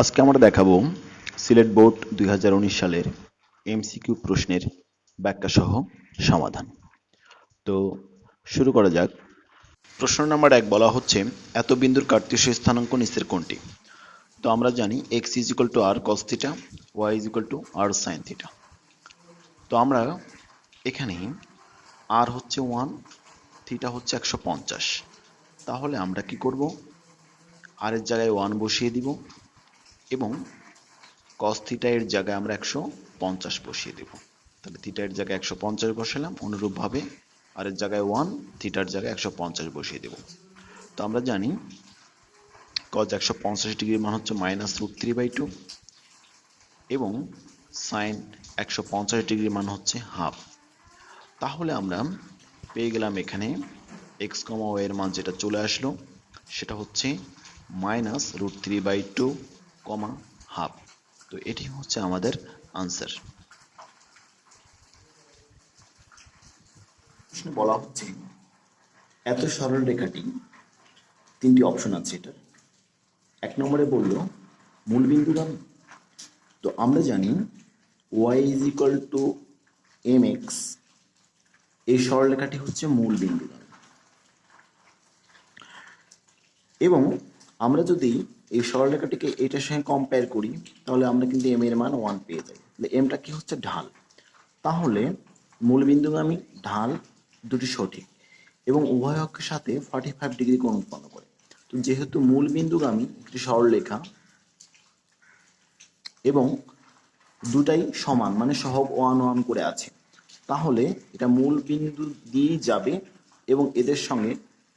আজকে আমরা দেখাবো সিলেট বোর্ড 2019 সালের এমসিকিউ প্রশ্নের ব্যাখ্যা সহ সমাধান। তো শুরু করা যাক। প্রশ্ন নাম্বার 1 বলা হচ্ছে এত বিন্দুর কার্তেশীয় স্থানাঙ্ক নিচের কোনটি? তো আমরা জানি x is equal to r cos theta, y is equal to r sine theta. তো আমরা এখানে আর হচ্ছে 1, থিটা হচ্ছে 150। তাহলে আমরা কি করব? আর এর জায়গায় 1 বসিয়ে দিব এবং কস থিটা এর জায়গায় আমরা 150 বসিয়ে দেব। তাহলে থিটা এর জায়গায় 150 বসালাম, অনুরূপভাবে আর এর জায়গায় 1, থিটার জায়গায় 150 বসিয়ে দেব। তো আমরা জানি কজ 150 ডিগ্রির মান হচ্ছে -√3/2 এবং সাইন 150 ডিগ্রির মান হচ্ছে হাফ। তাহলে আমরা পেয়ে গেলাম এখানে x, y এর মান যেটা চলে আসলো সেটা হচ্ছে -√3/2, হাফ। তো এটি হচ্ছে আমাদের আনসার। প্রশ্নে বলা হচ্ছে এত সরল রেখাটি, তিনটি অপশন আছে এটার। এক নম্বরে বলল মূল বিন্দুগামী। তো আমরা জানি y is equal two mx, এই সরলরেখাটি হচ্ছে মূল বিন্দুগামী। এবং আমরা যদি এই সরলরেখাটিকে এটার সঙ্গে কম্পেয়ার করি তাহলে আমরা কিন্তু m এর মান 1 পেয়ে যাই। তাহলে mটা কি হচ্ছে? ঢাল। তাহলে মূল বিন্দুগামী, ঢাল দুটি সঠিক এবং উভয় অক্ষের সাথে 45 ডিগ্রি কোণ উৎপন্ন করে। তো যেহেতু মূল বিন্দুগামী একটি সরলরেখা এবং দুটাই সমান মানে সহগ 1 করে আছে, তাহলে এটা মূল বিন্দু দিয়ে যাবে এবং এদের সঙ্গে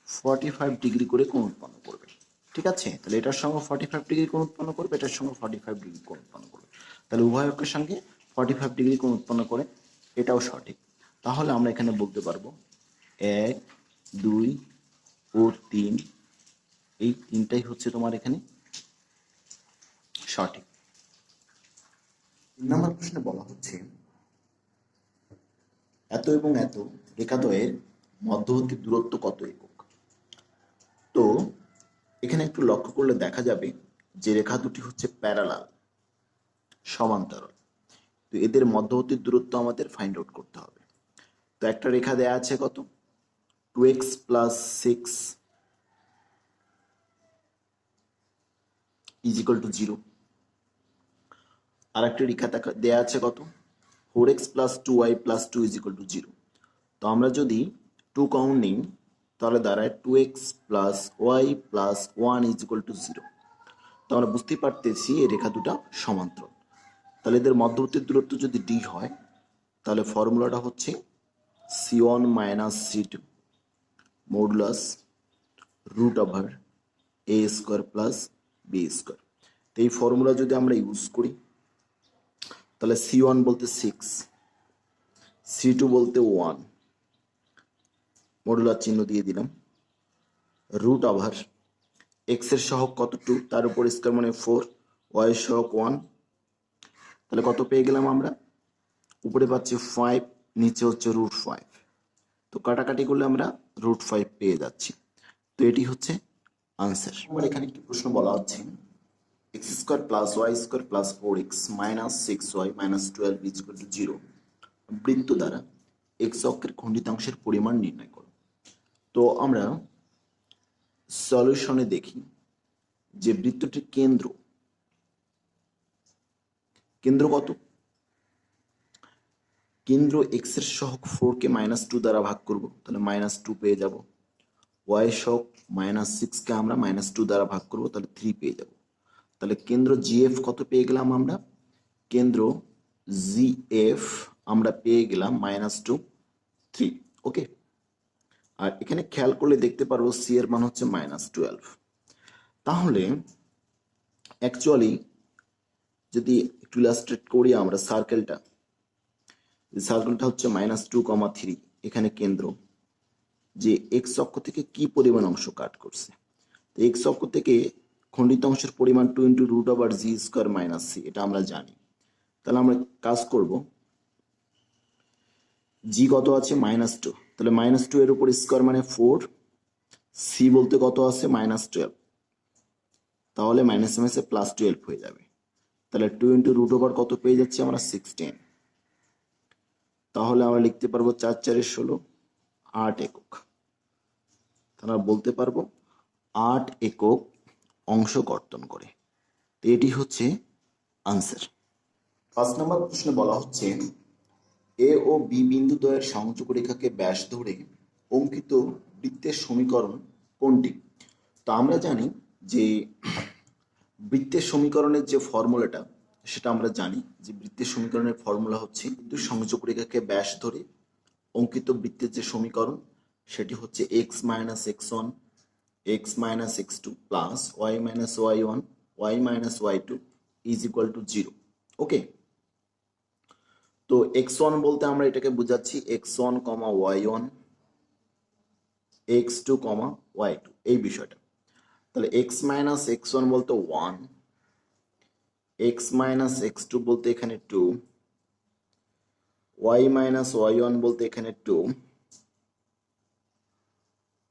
45 ডিগ্রি করে কোণ উৎপন্ন করবে। ঠিক আছে, তাহলে এটার সঙ্গে 45 ডিগ্রি কোণ উৎপন্ন করবে, এটার সঙ্গে 45 ডিগ্রি কোণ উৎপন্ন করবে। তাহলে উভয় অক্ষের সঙ্গে 45 ডিগ্রি কোণ উৎপন্ন করে, এটাও সঠিক। তাহলে আমরা এখানে বলতে পারবো 1, 2 ও 3, এই তিনটাই হচ্ছে তোমার এখানে সঠিক। 3 নম্বর প্রশ্নে বলা হচ্ছে এত এবং এত রেখাদ্বয়ের মধ্যবর্তী দূরত্ব কত একক? তো এখানে একটু লক্ষ্য করলে দেখা যাবে যে রেখা দুটি হচ্ছে প্যারালাল, সমান্তরাল। তো এদের মধ্যবর্তী দূরত্ব আমাদের ফাইন্ড আউট করতে হবে। তো একটা রেখা দেয়া আছে কত? 2x + 6 is equal to 0। আর একটা রেখা দেয়া আছে কত? 4x + 2y + 2 is equal to 0। তো আমরা যদি 2 কমন নিই তাহলে দাঁড়ায় 2x + y + 1 is equal to 0। তো আমরা বুঝতেই পারতেছি এই রেখা দুটা সমান্তরাল। তাহলে এদের মধ্যবর্তী দূরত্ব যদি d হয় তাহলে ফর্মুলাটা হচ্ছে c1 - c2 modulus √a² + b²। তো এই ফর্মুলা যদি আমরা ইউজ করি তাহলে c1 বলতে 6, c2 বলতে 1, মডুলার চিহ্ন দিয়ে দিলাম, √x এর সহগ কত? 2, তার উপর স্কয়ার মানে 4, y এর সহগ 1। তাহলে কত পেয়ে গেলাম আমরা? উপরে পাচ্ছি 5, নিচে হচ্ছে √5। তো কাটাকাটি করলে আমরা √5 পেয়ে যাচ্ছি। তো এটি হচ্ছে আনসার। এবার এখানে একটি প্রশ্ন বলা হচ্ছে x² + y² + 4x - 6y - 12 is equal to 0 বৃত্ত দ্বারা x অক্ষের খণ্ডিতাংশের পরিমাণ নির্ণয় করো। তো আমরা সলিউশনে দেখি যে বৃত্তটির কেন্দ্র কত? কেন্দ্র x এর সহগ 4 কে -2 দ্বারা ভাগ করব, তাহলে -2 পেয়ে যাব। y এর সহগ -6 কে আমরা -2 দ্বারা ভাগ করব, তাহলে 3 পেয়ে যাব। তাহলে কেন্দ্র GF কত পেয়ে গেলাম আমরা? কেন্দ্র GF আমরা পেয়ে গেলাম -2, 3। ওকে, আর এখানে খেয়াল করলে দেখতে পারবো C এর মান হচ্ছে -12। তাহলে অ্যাকচুয়ালি যদি একটু ইলাস্ট্রেট করি আমরা সার্কেলটা হচ্ছে -2, 3, এখানে কেন্দ্র যে এক্স অক্ষ থেকে কি পরিমাণ অংশ কাট করছে। তো এক্স অক্ষ থেকে খণ্ডিত অংশের পরিমাণ 2 × √g² - c, এটা আমরা জানি। তাহলে আমরা কাজ করব, জি কত আছে? -2, তাহলে -2 এর উপর স্কয়ার মানে 4, সি বলতে কত আছে? -12। তাহলে মাইনাস মাইনাসে প্লাস 12 হয়ে যাবে। তাহলে 2 ইন্টু রুট ওভার কত পেয়ে যাচ্ছি আমরা 16। তাহলে আমরা লিখতে পারবো 4 4 16 8 একক। তাহলে বলতে পারবো 8 একক অংশ কর্তন করে। তো এটি হচ্ছে আনসার। 5 নম্বর প্রশ্নে বলা হচ্ছে এ ও বি বিন্দু দ্বয়ের সংযোগ রেখাকে ব্যাস ধরে অঙ্কিত বৃত্তের সমীকরণ কোনটি? তো আমরা জানি যে বৃত্তের সমীকরণের যে ফর্মুলাটা সেটা আমরা জানি যে বৃত্তের সমীকরণের ফর্মুলা হচ্ছে কিন্তু সংযোগ রেখাকে ব্যাস ধরে অঙ্কিত বৃত্তের যে সমীকরণ সেটি হচ্ছে x minus x one x minus x two plus y minus y one y minus y two is equal to 0। Okay, তো এক্স ওয়ান বলতে আমরা এটাকে বোঝাচ্ছি x one comma y one x two comma y two, এই বিষয়টা। তাহলে x minus x one বলতে 1, x minus x two বলতে এখানে 2, ওয়াই মাইনাস ওয়াই ওয়ান বলতে এখানে 2,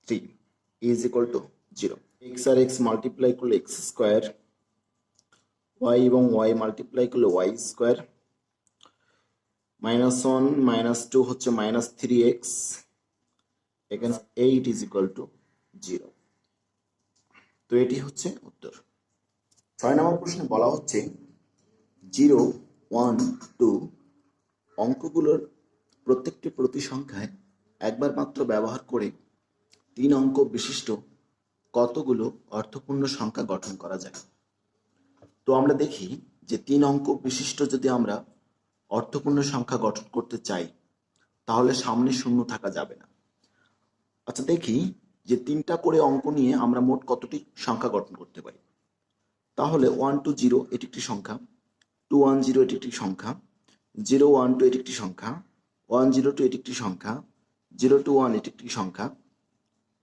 3 ইজ ইকুয়াল টু 0। এক্স আর এক্স মাল্টিপ্লাই করলে এক্স স্কোয়ার, ওয়াই এবং ওয়াই মাল্টিপ্লাই করলে ওয়াই স্কোয়ার, -1 -2 হচ্ছে -3x, এখানে 8 ইজ ইকুয়াল টু 0। তো এটি হচ্ছে উত্তর। 6 নম্বর প্রশ্নে বলা হচ্ছে 0 1 2 অঙ্কগুলোর প্রত্যেকটি প্রতিসংখ্যায় একবার মাত্র ব্যবহার করে 3 অঙ্ক বিশিষ্ট কতগুলো অর্থপূর্ণ সংখ্যা গঠন করা যায়? তো আমরা দেখি যে 3 অঙ্ক বিশিষ্ট যদি আমরা অর্থপূর্ণ সংখ্যা গঠন করতে চাই তাহলে সামনে শূন্য থাকা যাবে না। আচ্ছা দেখি যে 3টা করে অঙ্ক নিয়ে আমরা মোট কতটি সংখ্যা গঠন করতে পারি। তাহলে 1 2 0 এটি একটি সংখ্যা, 2 1 0 এটি একটি সংখ্যা, 0 1 2 এটি একটি সংখ্যা, 1 0 2 এটি একটি সংখ্যা, 0 2 1 এটি একটি সংখ্যা,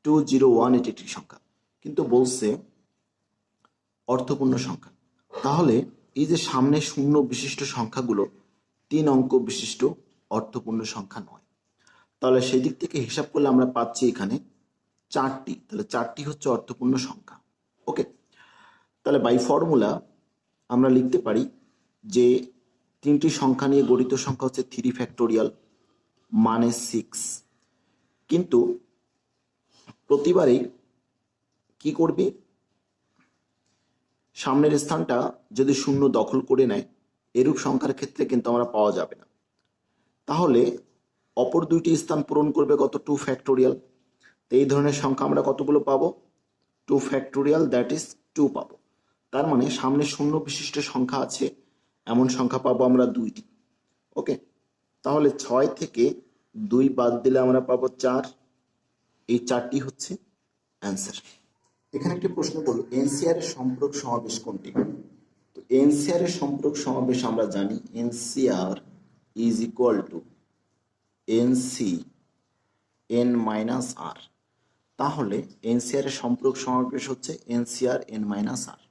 2 0 1 এটি একটি সংখ্যা। কিন্তু বলছে অর্থপূর্ণ সংখ্যা। তাহলে এই যে সামনে শূন্য বিশিষ্ট সংখ্যাগুলো 3 অঙ্ক বিশিষ্ট অর্থপূর্ণ সংখ্যা নয়। তাহলে সেই দিক থেকে হিসাব করলে আমরা পাচ্ছি এখানে 4টি। তাহলে 4টি হচ্ছে অর্থপূর্ণ সংখ্যা। ওকে, তাহলে বাই ফর্মুলা আমরা লিখতে পারি যে 3টি সংখ্যা নিয়ে গঠিত সংখ্যা হচ্ছে 3 ফ্যাক্টোরিয়াল মানে 6। কিন্তু প্রতিবারই কি করবে, সামনের স্থানটা যদি শূন্য দখল করে নেয় এরূপ সংখ্যার ক্ষেত্রে কিন্তু আমরা পাওয়া যাবে না। তাহলে অপর দুইটি স্থান পূরণ করবে কত? 2 ফ্যাক্টোরিয়াল। তো এই ধরনের সংখ্যা আমরা কতগুলো পাবো? 2 ফ্যাক্টোরিয়াল, দ্যাট ইজ 2 পাবো। তার মানে সামনে শূন্য বিশিষ্ট সংখ্যা আছে এমন সংখ্যা পাবো আমরা 2টি। ওকে, তাহলে 6 থেকে 2 বাদ দিলে আমরা পাবো 4। এই 4টি হচ্ছে অ্যান্সার। এখানে একটি প্রশ্ন বলল এনসিআর এর সম্পূরক সমাবেশ কোনটি? তো এনসিআর এর সম্পূরক সমাবেশ আমরা জানি NCR is equal to NC N minus R. তাহলে এনসিআর এর সম্পূরক সমাবেশ হচ্ছে NCR N minus R.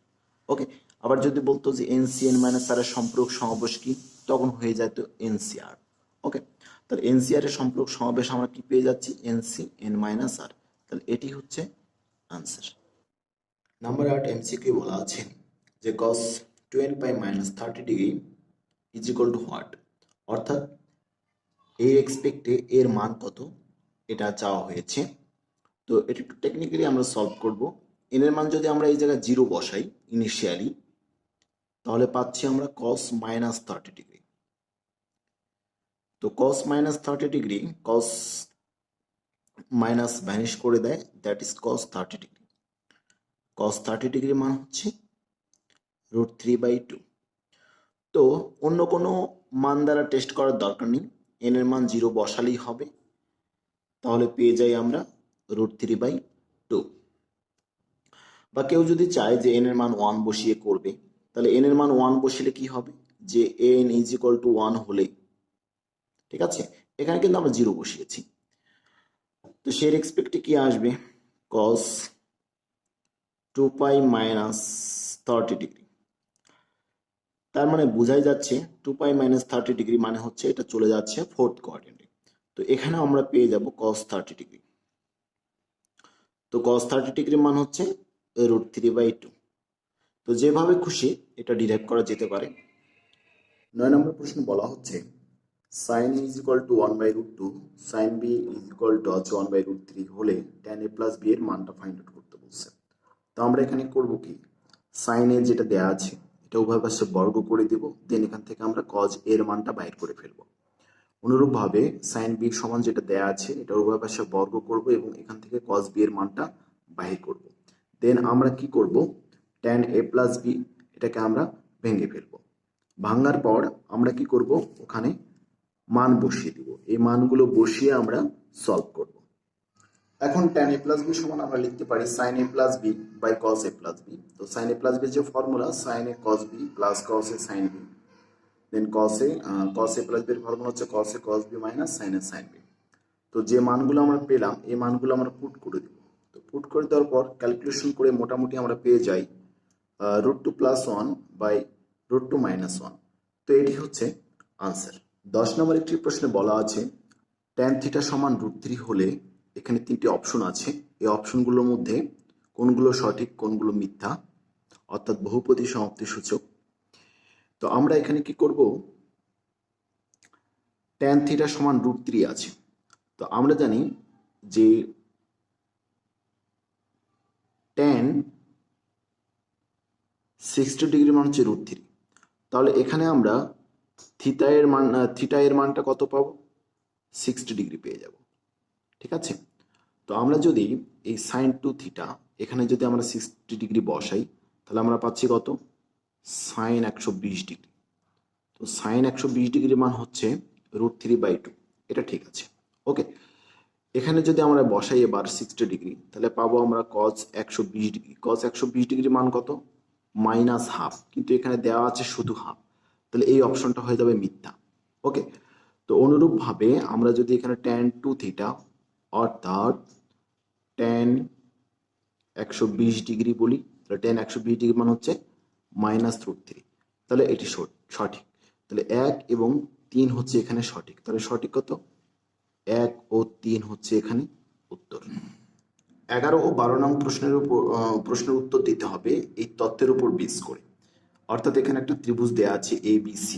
Okay, আবার যদি বলতো যে এনসি এন মাইনাস আর এর সম্পূরক সমাবেশ কি, তখন হয়ে যেত এনসিআর। ওকে, তাহলে এনসিআর এর সম্পূরক সমাবেশ আমরা কি পেয়ে যাচ্ছি? NC N minus R. তাহলে এটি হচ্ছে আনসার। নাম্বার 8 এমসিকিউ বলা আছে যে cos 12 pi minus 30 degree is equal two what? অর্থাৎ এই এক্সপেক্টে এর মান কত এটা চাওয়া হয়েছে। তো এটা একটু টেকনিক্যালি আমরা সলভ করব। এন এর মান যদি আমরা এই জায়গায় 0 বসাই ইনিশিয়ালি তাহলে পাচ্ছি আমরা cos মাইনাস 30 ডিগ্রি। তো cos minus 30 degree cos minus vanish করে দেয়, that is cos 30 degree. cos 30 degree মান হচ্ছে √3/2। তো অন্য কোনো মান দ্বারা টেস্ট করার দরকার নেই, এন এর মান 0 বসালেই হবে। তাহলে পেয়ে যাই আমরা √3/2। বা কেউ যদি চায় যে এন এর মান 1 বসিয়ে করবে, তাহলে এন এর মান 1 বসিলে কি হবে, যে এন ইজ ইকুয়াল টু 1 হলে, ঠিক আছে, এখানে কিন্তু আমরা 0 বসিয়েছি। তো সে রেসপেক্টে কি আসবে? cos 2 পাই মাইনাস 30 ডিগ্রি। তার মানে বোঝাই যাচ্ছে 2 পাই মাইনাস 30 ডিগ্রি মানে হচ্ছে এটা চলে যাচ্ছে 4th কোয়াড্রেন্টে। তো এখানে আমরা পেয়ে যাব cos 30 ডিগ্রি। তো cos 30 ডিগ্রি মান হচ্ছে √3/2। তো যেভাবে খুশি এটা ডিরাইভ করা যেতে পারে। 9 নম্বর প্রশ্ন বলা হচ্ছে sine a is equal to 1/√2, sine b is equal to হচ্ছে 1/√3 হলে tan a প্লাস বি এর মানটা ফাইন্ড আউট করতে বলছে। তো আমরা এখানে করব কি, সাইন এ যেটা দেয়া আছে এটা উভয় পাশে বর্গ করে দেব, দেন এখান থেকে আমরা কজ এর মানটা বাইর করে ফেলবো। অনুরূপভাবে সাইন বি সমান যেটা দেয়া আছে এটা উভয় পাশে বর্গ করব এবং এখান থেকে কজ বি এর মানটা বাহির করব। দেন আমরা কি করব, tan a প্লাস বি এটাকে আমরা ভেঙে ফেলবো। ভাঙার পর আমরা কি করব, ওখানে মান বসিয়ে দিব। এই মানগুলো বসিয়ে আমরা সলভ করব। এখন tan a প্লাস বি সমান আমরা লিখতে পারি sin a plus b by cos a plus b. তো sin a প্লাস বি যে formula sin a cos b plus cos a sin b, then cos a plus b এর formula হচ্ছে cos a cos b minus sin a sin b। তো যে মানগুলো আমরা পেলাম এই মানগুলো আমরা পুট করে দিব। তো পুট করে দেওয়ার পর ক্যালকুলেশন করে মোটামুটি আমরা পেয়ে যাই √2 প্লাস 1 বাই √2 মাইনাস 1। তো এটি হচ্ছে আনসার। 10 নম্বর একটি প্রশ্নে বলা আছে tan থিটা সমান √3 হলে এখানে 3টি অপশন আছে, এই অপশনগুলোর মধ্যে কোনগুলো সঠিক কোনগুলো মিথ্যা, অর্থাৎ বহুপদী সমাপ্তি সূচক। তো আমরা এখানে কি করব, tan থিটা সমান √3 আছে। তো আমরা জানি যে tan 60 ডিগ্রি মান হচ্ছে √3, তাহলে এখানে আমরা থিটা এর মানটা কত পাবো, 60 ডিগ্রি পেয়ে যাব। ঠিক আছে, তো আমরা যদি এই সাইন 2 থিটা এখানে যদি আমরা 60 ডিগ্রি বসাই তাহলে আমরা পাচ্ছি কত, সাইন 120 ডিগ্রি। তো সাইন 120 ডিগ্রি মান হচ্ছে √3/2, এটা ঠিক আছে। ওকে, এখানে যদি আমরা বসাই এবার 60 ডিগ্রি তাহলে পাবো আমরা cos 120 ডিগ্রি। cos 120 ডিগ্রি মান কত, -½ কিন্তু এখানে দেওয়া আছে শুধু হাফ, তাহলে এই অপশনটা হয়ে যাবে মিথ্যা। ওকে, তো অনুরূপভাবে আমরা যদি এখানে tan 2 থিটা অর্থাৎ tan 120 ডিগ্রি বলি, তাহলে tan 120 ডিগ্রি মান হচ্ছে -√3, তাহলে এটি সঠিক। তাহলে 1 এবং 3 হচ্ছে এখানে সঠিক, তাহলে সঠিক কত, 1 ও 3 হচ্ছে এখানে উত্তর। 11 ও 12 নং প্রশ্নের উত্তর দিতে হবে এই তথ্যের উপর বেস করে। অর্থাৎ এখানে একটা ত্রিভুজ দেয়া আছে ABC,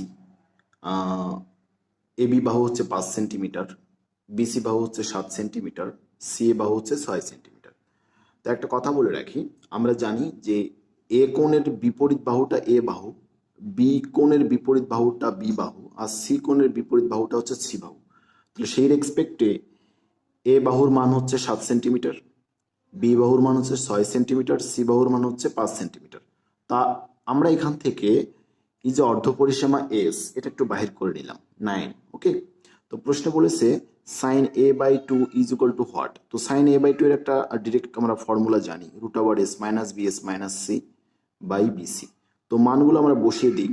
AB বাহু হচ্ছে 5 সেন্টিমিটার, BC বাহু হচ্ছে 7 সেন্টিমিটার, CA বাহু হচ্ছে 6 সেন্টিমিটার। তো একটা কথা বলে রাখি, আমরা জানি যে A কোণের বিপরীত বাহুটা A বাহু, B কোণের বিপরীত বাহুটা B বাহু, আর C কোণের বিপরীত বাহুটা হচ্ছে C বাহু। তাহলে সেই রেসপেক্টে A বাহুর মান হচ্ছে 7 সেন্টিমিটার, B বাহুর মান হচ্ছে 6 সেন্টিমিটার, C বাহুর মান হচ্ছে 5 সেন্টিমিটার। তা আমরা এখান থেকে এই যে অর্ধপরিসীমা S এটা একটু বাহির করে নিলাম 9। ওকে, তো প্রশ্ন বলেছে sin a/2 is equal two what. তো sin a/2 এর একটা ডিরেক্ট আমরা ফর্মুলা জানি, √s minus bs minus c by bc। তো মানগুলো আমরা বসিয়ে দিই।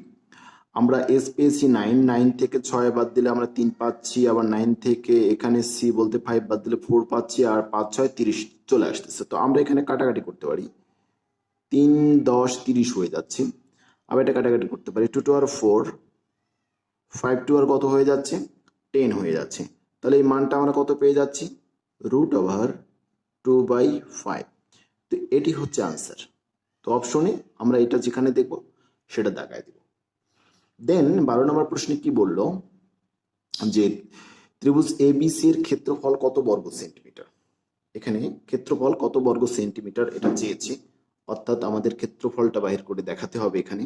আমরা s পেয়েছি 9, 9 থেকে 6 বাদ দিলে আমরা 3 পাচ্ছি, আবার 9 থেকে এখানে c বলতে 5 বাদ দিলে 4 পাচ্ছি, আর 5 6 30 চলে আসতেছে। তো আমরা এখানে কাটাকাটি করতে পারি, 3 10 30 হয়ে যাচ্ছে। আবার এটা কাটাকাটি করতে পারি, 2 আর 4, 5 2 আর কত হয়ে যাচ্ছে, 10 হয়ে যাচ্ছে। তাহলে এই মানটা আমরা কত পেয়ে যাচ্ছি, √2/5। তো এটি হচ্ছে আনসার। তো অপশনে আমরা এটা যেখানে দেখব সেটা দেখায় দেব। দেন 12 নম্বর প্রশ্নে কি বললো, যে ত্রিভুজ ABC এর ক্ষেত্রফল কত বর্গ সেন্টিমিটার। এখানে ক্ষেত্রফল কত বর্গ সেন্টিমিটার এটা চেয়েছে, অর্থাৎ আমাদের ক্ষেত্রফলটা বাহির করে দেখাতে হবে এখানে।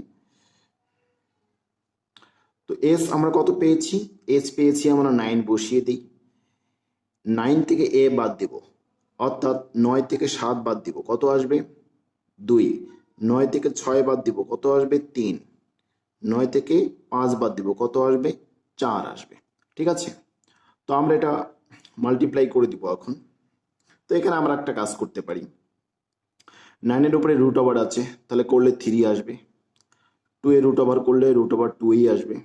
তো এস আমরা কত পেয়েছি, এস পেয়েছি আমরা 9, বসিয়ে দিই। 9 থেকে এ বাদ দেব, অর্থাৎ 9 থেকে 7 বাদ দিব, কত আসবে 2। 9 থেকে 6 বাদ দিব, কত আসবে 3। 9 থেকে 5 বাদ দিব, কত আসবে 4 আসবে। ঠিক আছে, তো আমরা এটা মাল্টিপ্লাই করে দিব এখন। তো এখানে আমরা একটা কাজ করতে পারি, 9 এর উপরে রুট ওভার আছে, তাহলে করলে 3 আসবে। 2 এর রুট ওভার করলে √2 আসবে।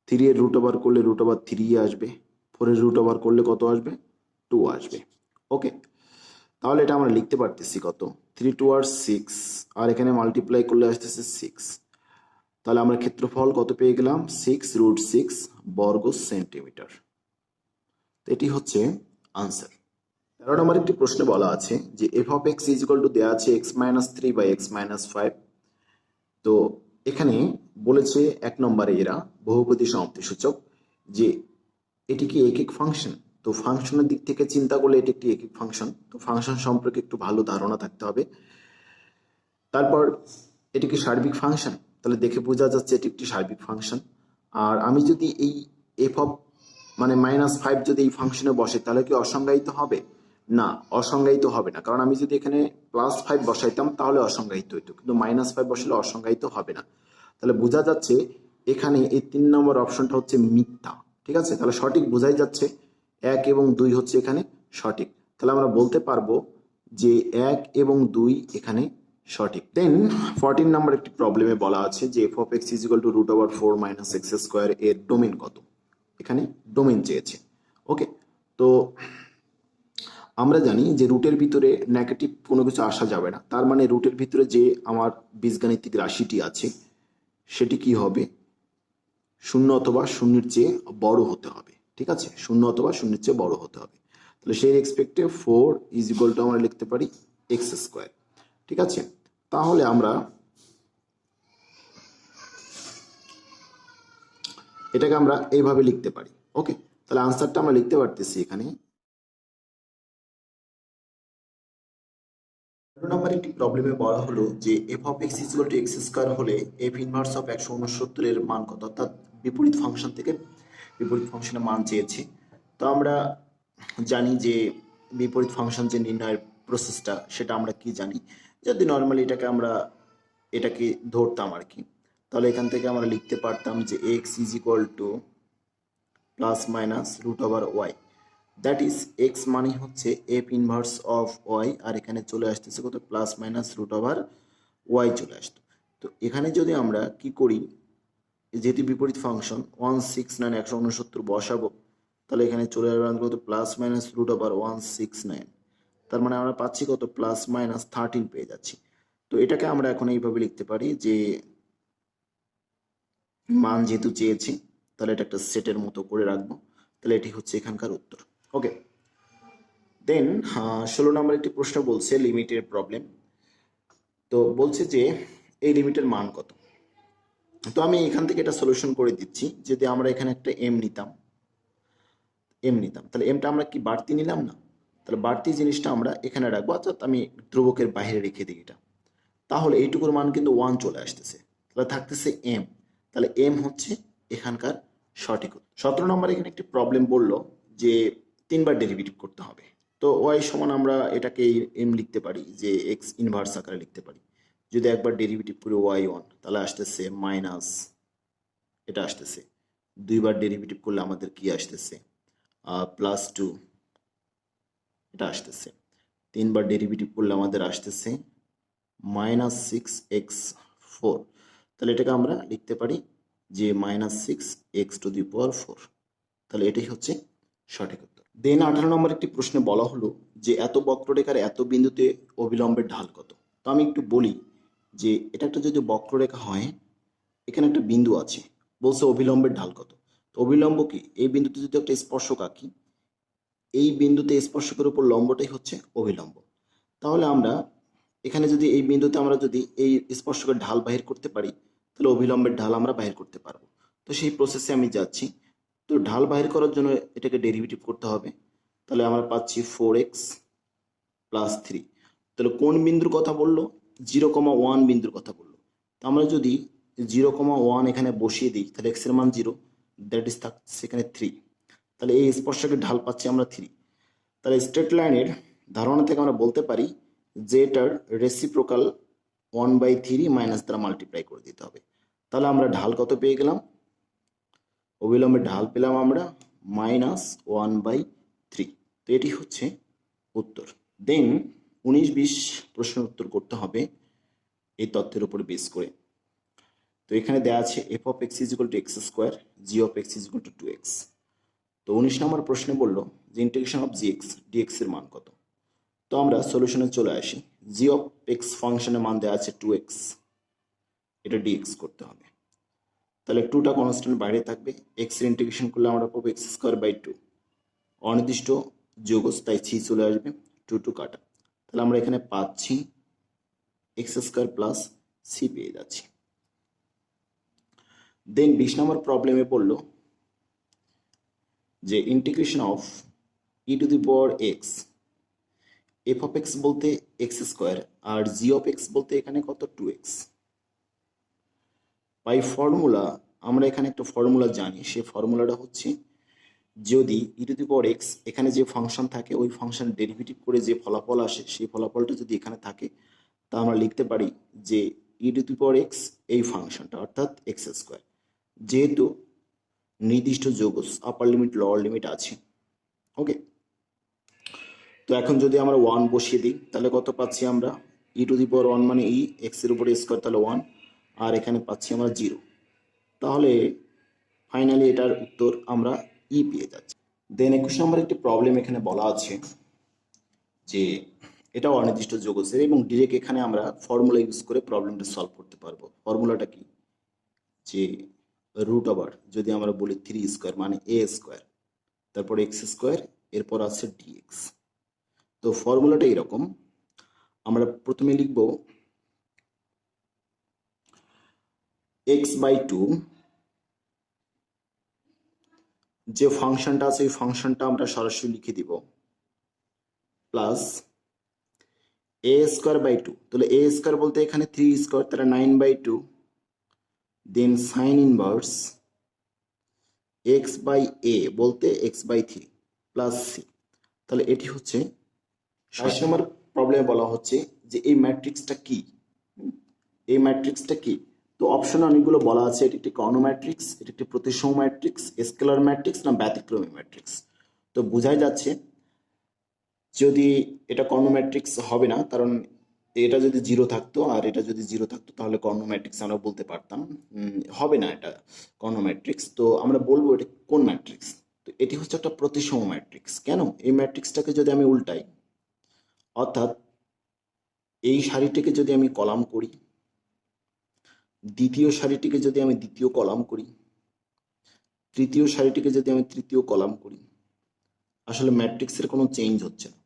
3 এর রুট ওভার করলে √3 আসবে। 4 এর রুট ওভার করলে কত আসবে, 2 আসবে। ওকে, তাহলে এটা আমরা লিখতে পারতেছি কত, 3 2 আর 6, আর এখানে মাল্টিপ্লাই করলে আসতেছে 6। তাহলে আমরা ক্ষেত্রফল কত পেয়ে গেলাম, 6√6 বর্গ সেন্টিমিটার। এটি হচ্ছে আনসার। 13 নম্বর একটি প্রশ্নে বলা আছে যে f(x) দেওয়া আছে x - 3 বাই x - 5, তো এখানে বলেছে 1 নম্বরে এরা বহুপদী সমাপ্তি সূচক যে এটি কি একক ফাংশন। তো ফাংশনের দিক থেকে চিন্তা করলে এটি একটি একক ফাংশন, তো ফাংশন সম্পর্কে একটু ভালো ধারণা থাকতে হবে। তারপর এটি কি সার্বিক ফাংশন, তাহলে দেখে বোঝা যাচ্ছে এটি একটি সার্বিক ফাংশন। আর আমি যদি এই এফ অফ মানে -5 যদি এই ফাংশনে বসে তাহলে কি অসংজ্ঞায়িত হবে? না, অসংজ্ঞায়িত হবে না, কারণ আমি যদি এখানে +5 বসাইতাম তাহলে অসংজ্ঞায়িত হইতো, কিন্তু -5 বসালে অসংজ্ঞায়িত হবে না। তাহলে বোঝা যাচ্ছে এখানে এই 3 নম্বর অপশনটা হচ্ছে মিথ্যা। ঠিক আছে, তাহলে সঠিক বোঝাই যাচ্ছে 1 এবং 2 হচ্ছে এখানে সঠিক। তাহলে আমরা বলতে পারবো যে 1 এবং 2 এখানে সঠিক। দেন 14 নাম্বার একটি প্রবলেমে বলা আছে যে f of x is equal to √4 - x square এর ডোমেন কত। এখানে ডোমেন চেয়েছে। ওকে, তো আমরা জানি যে রুটের ভিতরে নেগেটিভ কোনো কিছু আসা যাবে না, তার মানে রুটের ভিতরে যে আমার বীজগাণিতিক রাশিটি আছে সেটি কি হবে? 0 অথবা 0-এর চেয়ে বড় হতে হবে। ঠিক আছে, 0 অথবা 0-এর চেয়ে বড় হতে হবে। তাহলে সেই রেসপেক্টে 4 ইজ ইকুয়াল টু আমরা লিখতে পারি এক্স স্কোয়ার। ঠিক আছে, তাহলে আমরা এটাকে আমরা এইভাবে লিখতে পারি। ওকে, তাহলে আনসারটা আমরা লিখতে পারতেছি এখানে। নম্বর একটি প্রবলেমে বলা হলো যে F of x equal to x square হলে এফ ইনভার্স অফ 169 এর মান কত, অর্থাৎ বিপরীত ফাংশন থেকে বিপরীত ফাংশনের মান চেয়েছে। তো আমরা জানি যে বিপরীত ফাংশন যে নির্ণয়ের প্রসেসটা সেটা আমরা কি জানি, যদি নর্মালি এটাকে ধরতাম আর কি, তাহলে এখান থেকে আমরা লিখতে পারতাম যে এক্স ইজ ইকুয়াল টু ±√ওয়াই, দ্যাট ইজ এক্স মানে হচ্ছে এফ ইনভার্স অফ ওয়াই, আর এখানে চলে আসতেছে কত +√ওয়াই চলে আসতো। তো এখানে যদি আমরা কি করি, যেহেতু বিপরীত ফাংশন 169 169 বসাবো, তাহলে এখানে চলে আসবে কত +√169, তার মানে আমরা পাচ্ছি কত +-13 পেয়ে যাচ্ছি। তো এটাকে আমরা এখন এইভাবে লিখতে পারি যে মান যেহেতু চেয়েছি তাহলে এটা একটা সেটের মতো করে রাখবো, তাহলে এটি হচ্ছে এখানকার উত্তর। ওকে, দেন 16 নম্বর একটি প্রশ্ন বলছে লিমিটের প্রবলেম। তো বলছে যে এই লিমিটের মান কত। তো আমি এখান থেকে এটা সলিউশন করে দিচ্ছি। যদি আমরা এখানে একটা এম নিতাম তাহলে এমটা আমরা কি বাড়তি নিলাম না, তাহলে বাড়তি জিনিসটা আমরা এখানে রাখবো, অর্থাৎ আমি ধ্রুবকের বাইরে রেখে দিই এটা, তাহলে এইটুকুর মান কিন্তু 1 চলে আসতেছে, তাহলে থাকতেছে এম, তাহলে এম হচ্ছে এখানকার সঠিক। 17 নম্বর এখানে একটি প্রবলেম বললো যে 3বার ডেরিভেটিভ করতে হবে। তো ওয়াই সমান আমরা এটাকে এম লিখতে পারি যে এক্স ইনভার্স আকারে লিখতে পারি। যদি একবার ডেরিভেটিভ করি y1 তাহলে আসতেছে মাইনাস, এটা আসতেছে। 2বার ডেরিভেটিভ করলে আমাদের কি আসতেছে +2, এটা আসতেছে। 3বার ডেরিভেটিভ করলে আমাদের আসতেছে -6x4, তাহলে এটাকে আমরা লিখতে পারি যে -6x⁴, তাহলে এটাই হচ্ছে সঠিক উত্তর। দেন 18 নম্বর একটি প্রশ্নে বলা হলো যে এত বক্ররেখার এত বিন্দুতে অবিলম্বের ঢাল কত। তো আমি একটু বলি যে এটা একটা যদি বক্ররেখা হয়, এখানে একটা বিন্দু আছে, বলছে অবিলম্বের ঢাল কত। তো অবিলম্ব কি, এই বিন্দুতে যদি একটা স্পর্শক আঁকি, এই বিন্দুতে স্পর্শকের উপর লম্বটাই হচ্ছে অবিলম্ব। তাহলে আমরা এখানে যদি এই বিন্দুতে আমরা যদি এই স্পর্শকের ঢাল বাহির করতে পারি, তাহলে অবিলম্বের ঢাল আমরা বাহির করতে পারবো। তো সেই প্রসেসে আমি যাচ্ছি। তো ঢাল বাহির করার জন্য এটাকে ডেরিভেটিভ করতে হবে, তাহলে আমরা পাচ্ছি 4x + 3। তাহলে কোন বিন্দুর কথা বললো? 0,1 বিন্দুর কথা বললো। তো আমরা যদি 0,1 এখানে বসিয়ে দিই তাহলে x এর মান 0, দ্যাট ইজ থাকছে এখানে 3, তাহলে এই স্পর্শকের ঢাল পাচ্ছি আমরা 3। তাহলে স্ট্রেট লাইনের ধারণা থেকে আমরা বলতে পারি যে এটার রেসিপ্রোকাল 1/3 মাইনাস দ্বারা মাল্টিপ্লাই করে দিতে হবে। তাহলে আমরা ঢাল কত পেয়ে গেলাম? অবিলম্বের ঢাল পেলাম আমরা -1/3। তো এটি হচ্ছে উত্তর। দেন 19-20 প্রশ্নের উত্তর করতে হবে এই তথ্যের উপর বেস করে। তো এখানে দেওয়া আছে f of x = x², g of x = 2x। তো 19 নম্বর প্রশ্নে বলল যে ইন্টিগ্রেশন অফ gx dx এর মান কত। তো আমরা সলিউশনে চলে আসি। g of x ফাংশনের মান দেওয়া আছে 2x, এটা dx করতে হবে। তাহলে 2টা কনস্ট্যান্ট বাইরে থাকবে, x এর ইন্টিগ্রেশন করলে আমরা পাবো x²/2, অনির্দিষ্ট যৌগজ তাই c চলে আসবে, 2 কাটা। তাহলে আমরা এখানে পাচ্ছি x² + c পেয়ে যাচ্ছি। দেন 20 নম্বর প্রবলেমে বললো যে integration of e to the power x, f of x বলতে এক্স স্কোয়ার আর জি অফ এক্স বলতে এখানে কত 2x। বাই ফর্মুলা আমরা এখানে একটা ফর্মুলা জানি, সেই ফর্মুলাটা হচ্ছে যদি ই টু দি পাওয়ার এক্স এখানে যে ফাংশন থাকে ওই ফাংশন ডেরিভেটিভ করে যে ফলাফল আসে সেই ফলাফলটা যদি এখানে থাকে তা আমরা লিখতে পারি যে ই টু দি পাওয়ার এক্স এই ফাংশনটা অর্থাৎ এক্স স্কোয়ার, যেহেতু নির্দিষ্ট যোগ আপার লিমিট লোয়ার লিমিট আছে। ওকে, তো এখন যদি আমরা 1 বসিয়ে দিই তাহলে কত পাচ্ছি আমরা, ই টু দি পাওয়ার 1 মানে ই, এক্স এর উপরে স্কোয়ার তাহলে 1, আর এখানে পাচ্ছি আমরা 0। তাহলে ফাইনালি এটার উত্তর আমরা ই পেয়ে যাচ্ছি। দেন 21 নম্বর একটি প্রবলেম এখানে বলা আছে যে এটাও অনির্দিষ্ট যোগসের এবং ডিরেক্ট এখানে আমরা ফর্মুলা ইউজ করে প্রবলেমটা সলভ করতে পারবো। ফর্মুলাটা কি, যে রুট ওভার যদি আমরা বলি 3 স্কোয়ার মানে এ স্কোয়ার, তারপর এক্স স্কোয়ার, এরপর আছে ডিএক্স। তো ফর্মুলাটা এরকম, আমরা প্রথমে লিখব x/2, যে ফাংশনটা আছে এই ফাংশনটা আমরা সরাসরি লিখে দিব, প্লাস a²/2, তাহলে a স্কোয়ার বলতে এখানে 3 স্কোয়ার তাহলে 9/2, দেন সাইন ইনভার্স x/a বলতে x/3 প্লাস c। তাহলে এটি হচ্ছে 22 নম্বর প্রবলেমে বলা হচ্ছে যে এই ম্যাট্রিক্সটা কি, এই ম্যাট্রিক্সটা কি। তো অপশনে অনেকগুলো বলা আছে, এটি একটি কর্ণ ম্যাট্রিক্স, এটি একটি প্রতিসম ম্যাট্রিক্স, স্কেলার ম্যাট্রিক্স না ব্যতিক্রমী ম্যাট্রিক্স। তো বোঝাই যাচ্ছে যদি এটা কর্ণ ম্যাট্রিক্স হবে না, কারণ এটা যদি 0 থাকতো আর এটা যদি 0 থাকতো তাহলে কর্ণ ম্যাট্রিক্স আমরা বলতে পারতাম, হবে না এটা কর্ণ ম্যাট্রিক্স। তো আমরা বলবো এটা কোন ম্যাট্রিক্স, তো এটি হচ্ছে একটা প্রতিসম ম্যাট্রিক্স। কেন, এই ম্যাট্রিক্সটাকে যদি আমি উল্টাই, অর্থাৎ এই সারিটিকে যদি আমি কলাম করি, দ্বিতীয় সারিটিকে যদি আমি দ্বিতীয় কলাম করি, তৃতীয় সারিটিকে যদি আমি তৃতীয় কলাম করি, আসলে ম্যাট্রিক্সের কোনো চেঞ্জ হচ্ছে না।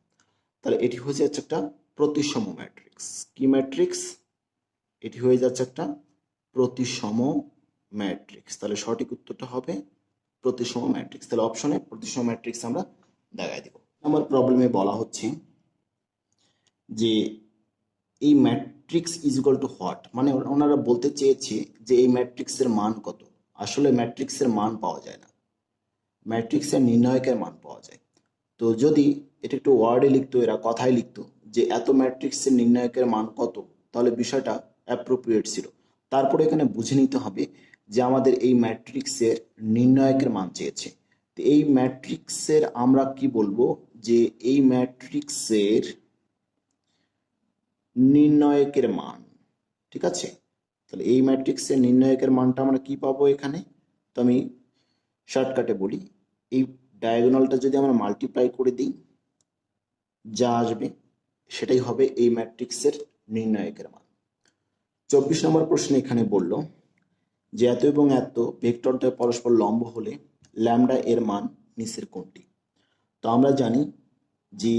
তাহলে এটি হয়ে যাচ্ছে একটা প্রতিসম ম্যাট্রিক্স। কি ম্যাট্রিক্স, এটি হয়ে যাচ্ছে একটা প্রতিসম ম্যাট্রিক্স। তাহলে সঠিক উত্তরটা হবে প্রতিসম ম্যাট্রিক্স। তাহলে অপশনে প্রতিসম ম্যাট্রিক্স আমরা দেখাই দেব। আমার প্রবলেমে বলা হচ্ছে যে এই matrix is equal two what, মানে ওনারা বলতে চেয়েছে যে এই ম্যাট্রিক্সের মান কত। আসলে ম্যাট্রিক্সের মান পাওয়া যায় না, ম্যাট্রিক্সের নির্ণায়কের মান পাওয়া যায়। তো যদি এটা একটু ওয়ার্ডে লিখতো, এরা কথায় লিখতো যে এত ম্যাট্রিক্সের নির্ণায়কের মান কত, তাহলে বিষয়টা অ্যাপ্রোপ্রিয়েট ছিল। তারপরে এখানে বুঝে নিতে হবে যে আমাদের এই ম্যাট্রিক্সের নির্ণায়কের মান চেয়েছে। তো এই ম্যাট্রিক্সের আমরা কি বলবো, যে এই ম্যাট্রিক্সের নির্ণায়কের মান, ঠিক আছে। তাহলে এই ম্যাট্রিক্সের নির্ণায়কের মানটা আমরা কি পাবো এখানে, তো আমি শর্টকাটে বলি, এই ডায়াগোনালটা যদি আমরা মাল্টিপ্লাই করে দিই যা আসবে সেটাই হবে এই ম্যাট্রিক্সের নির্ণায়কের মান। 24 নম্বর প্রশ্নে এখানে বলল যে এত এবং এত ভেক্টরদ্বয় পরস্পর লম্ব হলে ল্যামডা এর মান নিচের কোনটি। তো আমরা জানি যে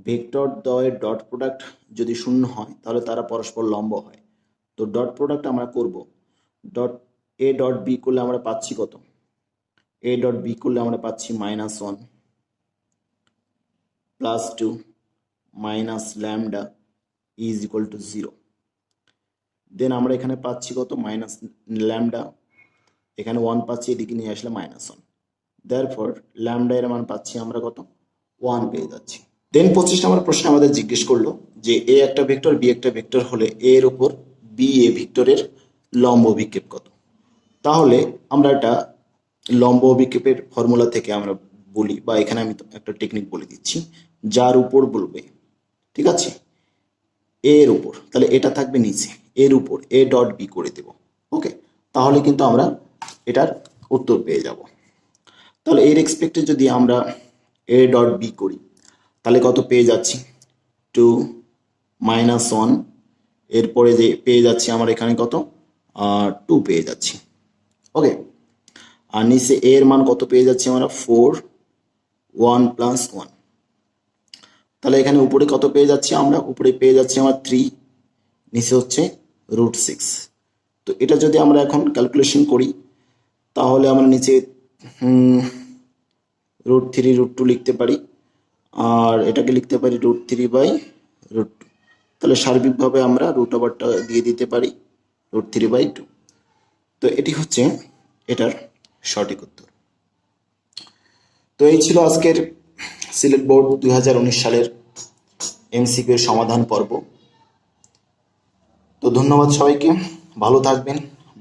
ভেক্টরদ্বয়ের ডট প্রোডাক্ট যদি শূন্য হয় তাহলে তারা পরস্পর লম্ব হয়। তো ডট প্রোডাক্ট আমরা করব, ডট এ ডট বি করলে আমরা পাচ্ছি কত, এ ডট বি করলে আমরা পাচ্ছি -1 +2 minus lambda is equal to 0। দেন আমরা এখানে পাচ্ছি কত, মাইনাস ল্যামডা, এখানে 1 পাচ্ছি, এদিকে নিয়ে আসলে -1। দেয়ারফর ল্যামডা এর মান পাচ্ছি আমরা কত, 1 পেয়ে যাচ্ছি। দেন 25 নম্বর প্রশ্ন আমাদের জিজ্ঞেস করলো যে এ একটা ভেক্টর বি একটা ভেক্টর হলে এ এর উপর বি এ ভেক্টরের লম্ব অভিক্ষেপ কত। তাহলে আমরা এটা লম্ব অভিক্ষেপের ফর্মুলা থেকে আমরা বলি, বা এখানে আমি একটা টেকনিক বলে দিচ্ছি, যার উপর বলবে, ঠিক আছে, এর উপর, তাহলে এটা থাকবে নিচে, এর উপর এ ডট বি করে দেব। ওকে, তাহলে কিন্তু আমরা এটার উত্তর পেয়ে যাব। তাহলে এর এক্সপেক্টে যদি আমরা এ ডট বি করি তাহলে কত পেয়ে যাচ্ছি, 2 -1, এরপরে যে পেয়ে যাচ্ছি আমরা এখানে কত, 2 পেয়ে যাচ্ছি। ওকে, আর নিচে এ এর মান কত পেয়ে যাচ্ছি আমরা, 4 1 + 1। তাহলে এখানে উপরে কত পেয়ে যাচ্ছি আমরা, উপরে পেয়ে যাচ্ছি আমরা 3, নিচে হচ্ছে √6। তো এটা যদি আমরা এখন ক্যালকুলেশন করি তাহলে আমরা নিচে √3 √2 লিখতে পারি, আর এটাকে লিখতে পারি √3/√2। তাহলে সার্বিকভাবে আমরা রুট ওভারটা দিয়ে দিতে পারি √3/2। তো এটি হচ্ছে এটার সঠিক উত্তর। তো এই ছিল আজকের সিলেট বোর্ড 2019 সালের এমসিকিউ এর সমাধান পর্ব। তো ধন্যবাদ সবাইকে, ভালো থাকবেন।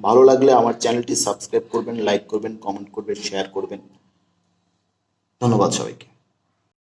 ভালো লাগলে আমার চ্যানেলটি সাবস্ক্রাইব করবেন, লাইক করবেন, কমেন্ট করবেন, শেয়ার করবেন। ধন্যবাদ সবাইকে।